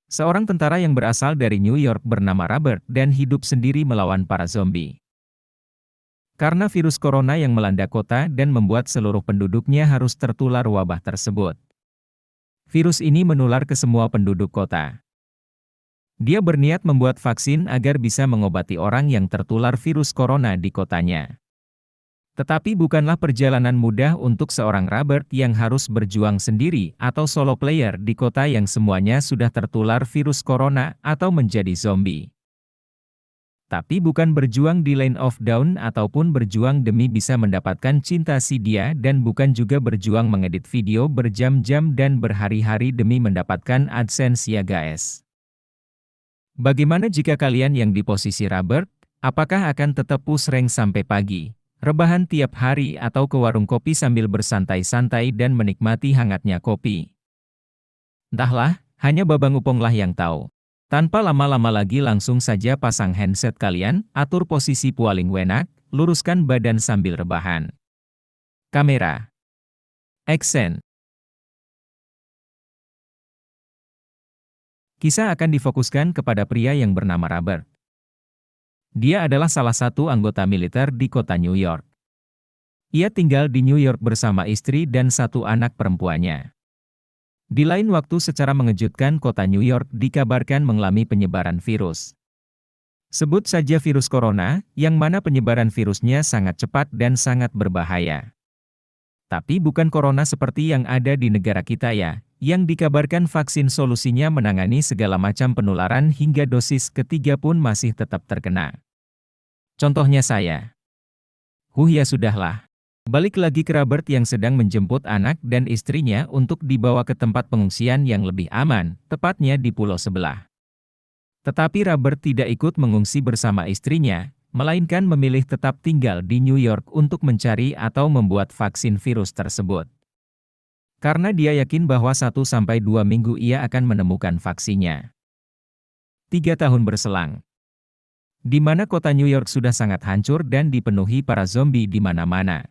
Seorang tentara yang berasal dari New York bernama Robert dan hidup sendiri melawan para zombie. Karena virus corona yang melanda kota dan membuat seluruh penduduknya harus tertular wabah tersebut. Virus ini menular ke semua penduduk kota. Dia berniat membuat vaksin agar bisa mengobati orang yang tertular virus corona di kotanya. Tetapi bukanlah perjalanan mudah untuk seorang Robert yang harus berjuang sendiri atau solo player di kota yang semuanya sudah tertular virus corona atau menjadi zombie. Tapi bukan berjuang di Lane of Dawn ataupun berjuang demi bisa mendapatkan cinta si dia dan bukan juga berjuang mengedit video berjam-jam dan berhari-hari demi mendapatkan AdSense ya guys. Bagaimana jika kalian yang di posisi Robert? Apakah akan tetap push rank sampai pagi, rebahan tiap hari atau ke warung kopi sambil bersantai-santai dan menikmati hangatnya kopi? Entahlah, hanya Babang Uponglah yang tahu. Tanpa lama-lama lagi langsung saja pasang handset kalian, atur posisi paling enak, luruskan badan sambil rebahan. Kamera. Action. Kisah akan difokuskan kepada pria yang bernama Robert. Dia adalah salah satu anggota militer di kota New York. Ia tinggal di New York bersama istri dan satu anak perempuannya. Di lain waktu secara mengejutkan kota New York dikabarkan mengalami penyebaran virus. Sebut saja virus corona, yang mana penyebaran virusnya sangat cepat dan sangat berbahaya. Tapi bukan corona seperti yang ada di negara kita ya, yang dikabarkan vaksin solusinya menangani segala macam penularan hingga dosis ketiga pun masih tetap terkena. Contohnya saya. Ya sudahlah. Balik lagi ke Robert yang sedang menjemput anak dan istrinya untuk dibawa ke tempat pengungsian yang lebih aman, tepatnya di pulau sebelah. Tetapi Robert tidak ikut mengungsi bersama istrinya, melainkan memilih tetap tinggal di New York untuk mencari atau membuat vaksin virus tersebut. Karena dia yakin bahwa 1-2 minggu ia akan menemukan vaksinnya. 3 tahun berselang. Di mana kota New York sudah sangat hancur dan dipenuhi para zombie di mana-mana.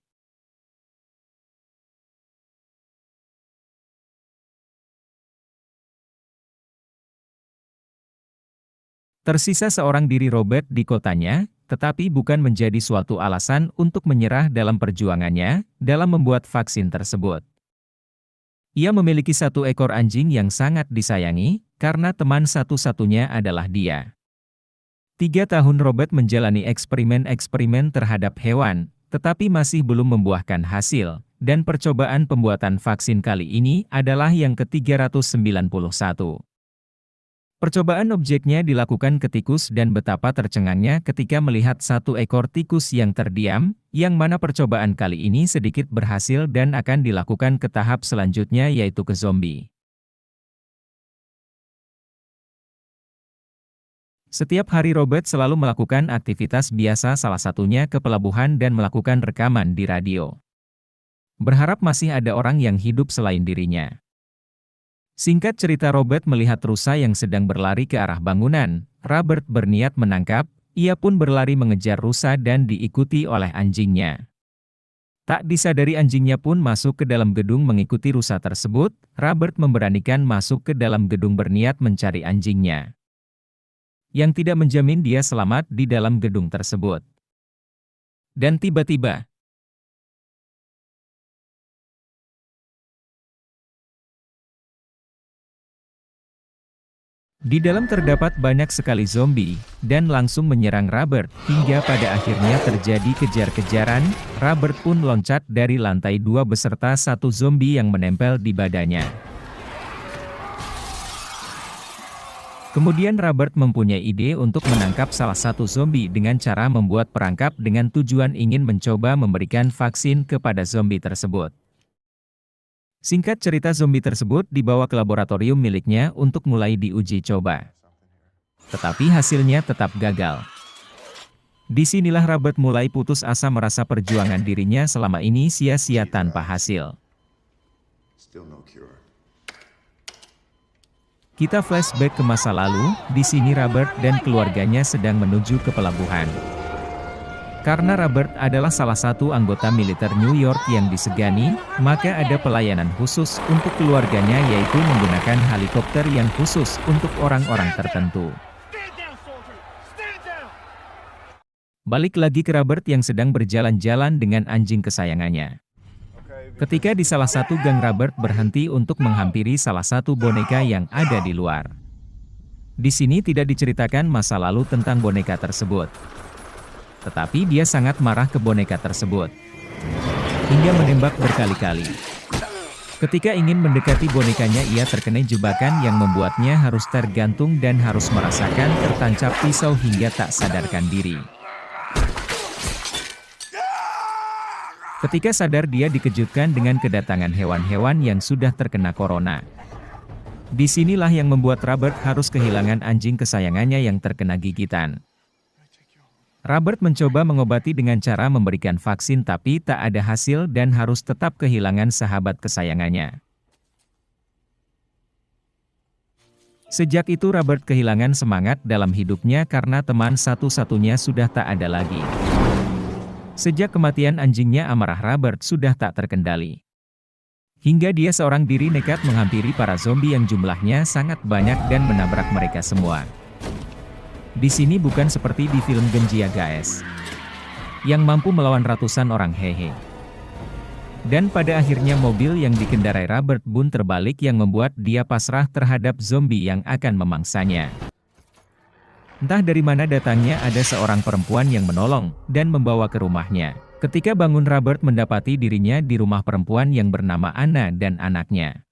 Tersisa seorang diri Robert di kotanya, tetapi bukan menjadi suatu alasan untuk menyerah dalam perjuangannya, dalam membuat vaksin tersebut. Ia memiliki 1 ekor anjing yang sangat disayangi, karena teman satu-satunya adalah dia. 3 tahun Robert menjalani eksperimen-eksperimen terhadap hewan, tetapi masih belum membuahkan hasil, dan percobaan pembuatan vaksin kali ini adalah yang ke-391. Percobaan objeknya dilakukan ke tikus dan betapa tercengangnya ketika melihat 1 ekor tikus yang terdiam, yang mana percobaan kali ini sedikit berhasil dan akan dilakukan ke tahap selanjutnya yaitu ke zombie. Setiap hari Robert selalu melakukan aktivitas biasa salah satunya ke pelabuhan dan melakukan rekaman di radio. Berharap masih ada orang yang hidup selain dirinya. Singkat cerita Robert melihat rusa yang sedang berlari ke arah bangunan. Robert berniat menangkap, ia pun berlari mengejar rusa dan diikuti oleh anjingnya. Tak disadari anjingnya pun masuk ke dalam gedung mengikuti rusa tersebut. Robert memberanikan masuk ke dalam gedung berniat mencari anjingnya. Yang tidak menjamin dia selamat di dalam gedung tersebut. Dan tiba-tiba, di dalam terdapat banyak sekali zombie, dan langsung menyerang Robert, hingga pada akhirnya terjadi kejar-kejaran. Robert pun loncat dari lantai 2 beserta 1 zombie yang menempel di badannya. Kemudian Robert mempunyai ide untuk menangkap salah satu zombie dengan cara membuat perangkap dengan tujuan ingin mencoba memberikan vaksin kepada zombie tersebut. Singkat cerita zombie tersebut dibawa ke laboratorium miliknya untuk mulai diuji coba. Tetapi hasilnya tetap gagal. Disinilah Robert mulai putus asa merasa perjuangan dirinya selama ini sia-sia tanpa hasil. Kita flashback ke masa lalu, di sini Robert dan keluarganya sedang menuju ke pelabuhan. Karena Robert adalah salah satu anggota militer New York yang disegani, maka ada pelayanan khusus untuk keluarganya yaitu menggunakan helikopter yang khusus untuk orang-orang tertentu. Balik lagi ke Robert yang sedang berjalan-jalan dengan anjing kesayangannya. Ketika di salah satu gang, Robert berhenti untuk menghampiri salah satu boneka yang ada di luar. Di sini tidak diceritakan masa lalu tentang boneka tersebut. Tetapi dia sangat marah ke boneka tersebut, hingga menembak berkali-kali. Ketika ingin mendekati bonekanya, ia terkena jebakan yang membuatnya harus tergantung dan harus merasakan tertancap pisau hingga tak sadarkan diri. Ketika sadar, dia dikejutkan dengan kedatangan hewan-hewan yang sudah terkena corona. Disinilah yang membuat Robert harus kehilangan anjing kesayangannya yang terkena gigitan. Robert mencoba mengobati dengan cara memberikan vaksin tapi tak ada hasil dan harus tetap kehilangan sahabat kesayangannya. Sejak itu Robert kehilangan semangat dalam hidupnya karena teman satu-satunya sudah tak ada lagi. Sejak kematian anjingnya, amarah Robert sudah tak terkendali. Hingga dia seorang diri nekat menghampiri para zombie yang jumlahnya sangat banyak dan menabrak mereka semua. Di sini bukan seperti di film Genji ya guys, yang mampu melawan ratusan orang hehe. Dan pada akhirnya mobil yang dikendarai Robert pun terbalik yang membuat dia pasrah terhadap zombie yang akan memangsanya. Entah dari mana datangnya ada seorang perempuan yang menolong dan membawa ke rumahnya. Ketika bangun, Robert mendapati dirinya di rumah perempuan yang bernama Anna dan anaknya.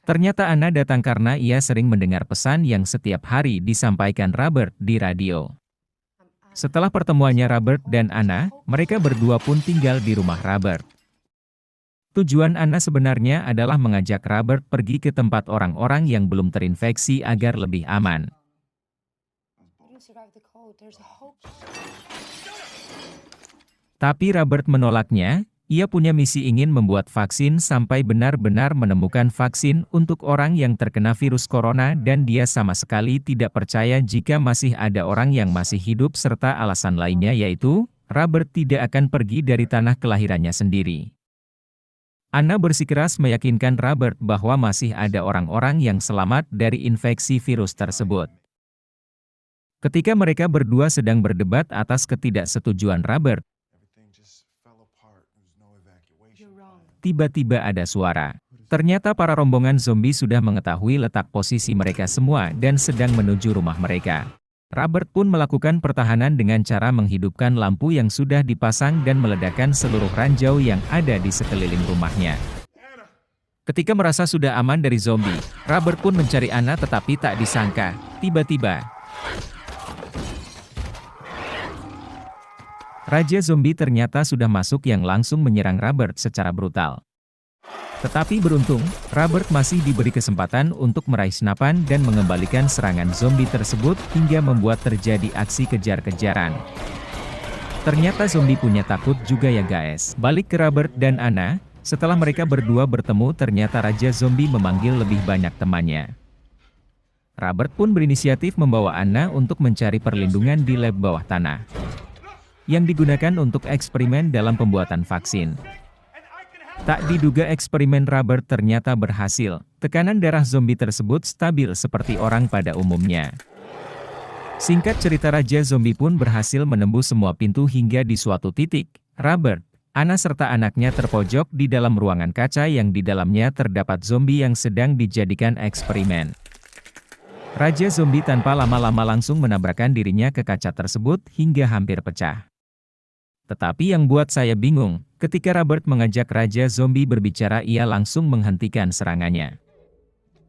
Ternyata Anna datang karena ia sering mendengar pesan yang setiap hari disampaikan Robert di radio. Setelah pertemuannya Robert dan Anna, mereka berdua pun tinggal di rumah Robert. Tujuan Anna sebenarnya adalah mengajak Robert pergi ke tempat orang-orang yang belum terinfeksi agar lebih aman. Tapi Robert menolaknya. Ia punya misi ingin membuat vaksin sampai benar-benar menemukan vaksin untuk orang yang terkena virus corona dan dia sama sekali tidak percaya jika masih ada orang yang masih hidup serta alasan lainnya yaitu, Robert tidak akan pergi dari tanah kelahirannya sendiri. Anna bersikeras meyakinkan Robert bahwa masih ada orang-orang yang selamat dari infeksi virus tersebut. Ketika mereka berdua sedang berdebat atas ketidaksetujuan Robert, tiba-tiba ada suara. Ternyata para rombongan zombie sudah mengetahui letak posisi mereka semua dan sedang menuju rumah mereka. Robert pun melakukan pertahanan dengan cara menghidupkan lampu yang sudah dipasang dan meledakkan seluruh ranjau yang ada di sekeliling rumahnya. Ketika merasa sudah aman dari zombie, Robert pun mencari Anna tetapi tak disangka, tiba-tiba Raja Zombie ternyata sudah masuk yang langsung menyerang Robert secara brutal. Tetapi beruntung, Robert masih diberi kesempatan untuk meraih senapan dan mengembalikan serangan zombie tersebut hingga membuat terjadi aksi kejar-kejaran. Ternyata zombie punya takut juga ya guys. Balik ke Robert dan Anna, setelah mereka berdua bertemu ternyata Raja Zombie memanggil lebih banyak temannya. Robert pun berinisiatif membawa Anna untuk mencari perlindungan di lab bawah tanah yang digunakan untuk eksperimen dalam pembuatan vaksin. Tak diduga eksperimen Robert ternyata berhasil, tekanan darah zombie tersebut stabil seperti orang pada umumnya. Singkat cerita, Raja Zombie pun berhasil menembus semua pintu hingga di suatu titik, Robert, Anna serta anaknya terpojok di dalam ruangan kaca yang di dalamnya terdapat zombie yang sedang dijadikan eksperimen. Raja Zombie tanpa lama-lama langsung menabrakkan dirinya ke kaca tersebut hingga hampir pecah. Tetapi yang buat saya bingung, ketika Robert mengajak Raja Zombie berbicara, ia langsung menghentikan serangannya.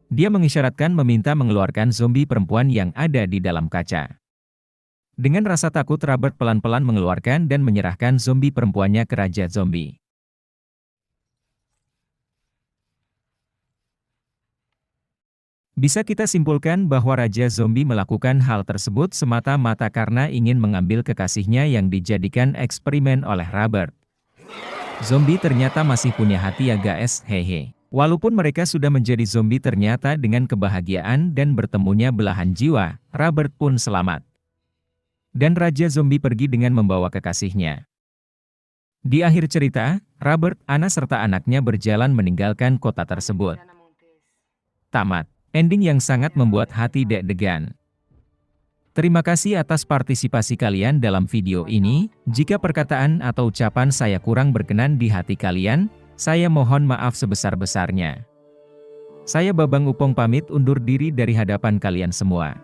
Dia mengisyaratkan meminta mengeluarkan zombie perempuan yang ada di dalam kaca. Dengan rasa takut, Robert pelan-pelan mengeluarkan dan menyerahkan zombie perempuannya ke Raja Zombie. Bisa kita simpulkan bahwa Raja Zombie melakukan hal tersebut semata-mata karena ingin mengambil kekasihnya yang dijadikan eksperimen oleh Robert. Zombie ternyata masih punya hati ya guys, hehe. Walaupun mereka sudah menjadi zombie, ternyata dengan kebahagiaan dan bertemunya belahan jiwa, Robert pun selamat. Dan Raja Zombie pergi dengan membawa kekasihnya. Di akhir cerita, Robert, Anna serta anaknya berjalan meninggalkan kota tersebut. Tamat. Ending yang sangat membuat hati deg-degan. Terima kasih atas partisipasi kalian dalam video ini. Jika perkataan atau ucapan saya kurang berkenan di hati kalian, saya mohon maaf sebesar-besarnya. Saya Babang Upong pamit undur diri dari hadapan kalian semua.